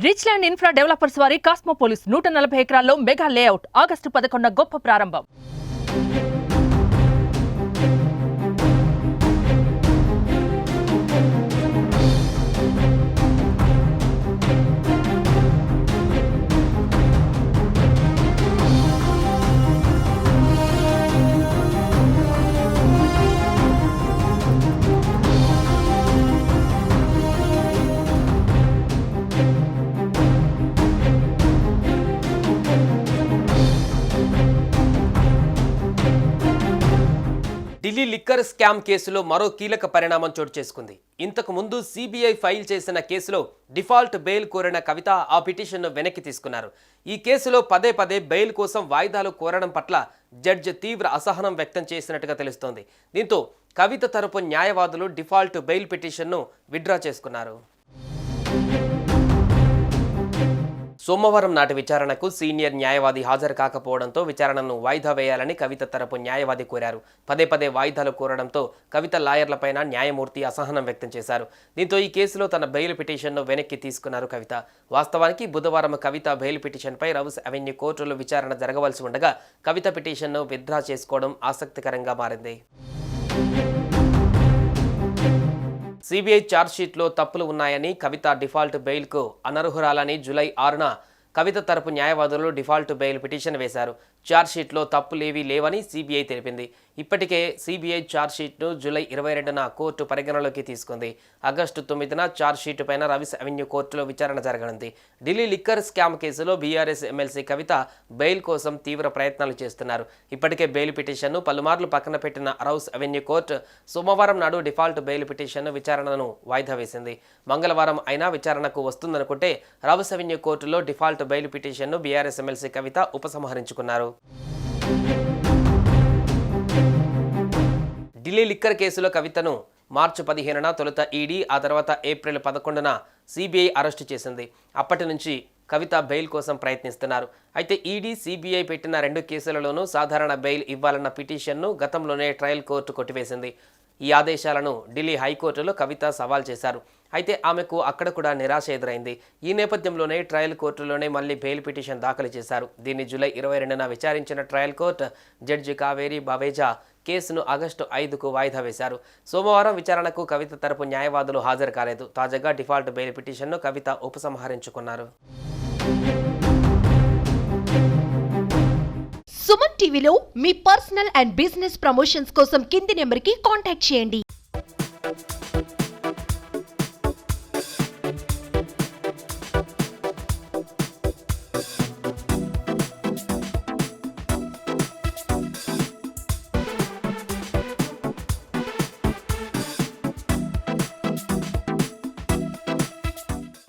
Rich land infra developers వారి కాస్మోపోలిస్ 140 ఎకరాల్లో mega layout August 11న గొప్ప ప్రారంభం. ఢిల్లీ లిక్కర్ స్కామ్ కేసులో మరో కీలక పరిణామం చోటు చేసుకుంది. ఇంతకు ముందు సిబిఐ ఫైల్ చేసిన కేసులో డిఫాల్ట్ బెయిల్ కోరిన కవిత ఆ పిటిషన్ను వెనక్కి తీసుకున్నారు. ఈ కేసులో పదే పదే బెయిల్ కోసం వాయిదాలు కోరడం పట్ల జడ్జి తీవ్ర అసహనం వ్యక్తం చేసినట్టుగా తెలుస్తోంది. దీంతో కవిత తరపు న్యాయవాదులు డిఫాల్ట్ బెయిల్ పిటిషన్ను విత్డ్రా చేసుకున్నారు. సోమవారం నాటి విచారణకు సీనియర్ న్యాయవాది హాజరు కాకపోవడంతో విచారణను వాయిదా వేయాలని కవిత తరపు న్యాయవాది కోరారు. పదే పదే వాయిదాలు కోరడంతో కవిత లాయర్లపైన న్యాయమూర్తి అసహనం వ్యక్తం చేశారు. దీంతో ఈ కేసులో తన బెయిల్ పిటిషన్ను వెనక్కి తీసుకున్నారు కవిత. వాస్తవానికి బుధవారం కవిత బెయిల్ పిటిషన్పై రౌస్ అవెన్యూ కోర్టులో విచారణ జరగవలసి ఉండగా కవిత పిటిషన్ను విత్డ్రా చేసుకోవడం ఆసక్తికరంగా మారింది. సిబిఐ ఛార్జ్షీట్లో తప్పులు ఉన్నాయని, కవిత డిఫాల్ట్ బెయిల్కు అనర్హురాలని జూలై 6న కవిత తరపు న్యాయవాదులు డిఫాల్ట్ బెయిల్ పిటిషన్ వేశారు. ఛార్జ్షీట్లో తప్పులేవీ లేవని సిబిఐ తెలిపింది. ఇప్పటికే సిబిఐ ఛార్జ్షీట్ను జూలై 22న కోర్టు పరిగణలోకి తీసుకుంది. ఆగస్టు 9న ఛార్జ్షీట్ పైన రౌస్ అవెన్యూ కోర్టులో విచారణ జరగనుంది. ఢిల్లీ లిక్కర్ స్కామ్ కేసులో బీఆర్ఎస్ ఎమ్మెల్సీ కవిత బెయిల్ కోసం తీవ్ర ప్రయత్నాలు చేస్తున్నారు. ఇప్పటికే బెయిల్ పిటిషన్ను పలుమార్లు పక్కన పెట్టిన రౌస్ అవెన్యూ కోర్టు సోమవారం నాడు డిఫాల్ట్ బెయిల్ పిటిషన్ విచారణను వాయిదా వేసింది. మంగళవారం అయినా విచారణకు వస్తుందనుకుంటే రౌస్ అవెన్యూ కోర్టులో డిఫాల్ట్ బెయిల్ పిటిషన్ను బీఆర్ఎస్ ఎమ్మెల్సీ కవిత ఉపసంహరించుకున్నారు. ఢిల్లీ లిక్కర్ కేసులో కవితను మార్చి 15న తొలుత ఈడీ, ఆ తర్వాత ఏప్రిల్ 11న సిబిఐ అరెస్టు చేసింది. అప్పటి నుంచి కవిత బెయిల్ కోసం ప్రయత్నిస్తున్నారు. అయితే ఈడీ, సిబిఐ పెట్టిన 2 కేసులలోనూ సాధారణ బెయిల్ ఇవ్వాలన్న పిటిషన్ను గతంలోనే ట్రయల్ కోర్టు కొట్టివేసింది. ఈ ఆదేశాలను ఢిల్లీ హైకోర్టులో కవిత సవాల్ చేశారు. అయితే ఆమెకు అక్కడ కూడా నిరాశ ఎదురైంది. ఈ నేపథ్యంలోనే ట్రయల్ కోర్టులోనే మళ్ళీ బెయిల్ పిటిషన్ దాఖలు చేశారు. దీన్ని జూలై 22న విచారించిన ట్రయల్ కోర్టు జడ్జి కావేరి బావేజా కేసును ఆగస్టు 5కు వాయిదా వేశారు. సోమవారం విచారణకు కవిత తరపు న్యాయవాదులు హాజరు కాలేదు. తాజాగా డిఫాల్ట్ బెయిల్ పిటిషన్ను కవిత ఉపసంహరించుకున్నారు. సుమన్ టీవీలో మీ పర్సనల్ అండ్ బిజినెస్ ప్రమోషన్స్ కోసం కింది నెంబర్కి కాంటాక్ట్ చేయండి.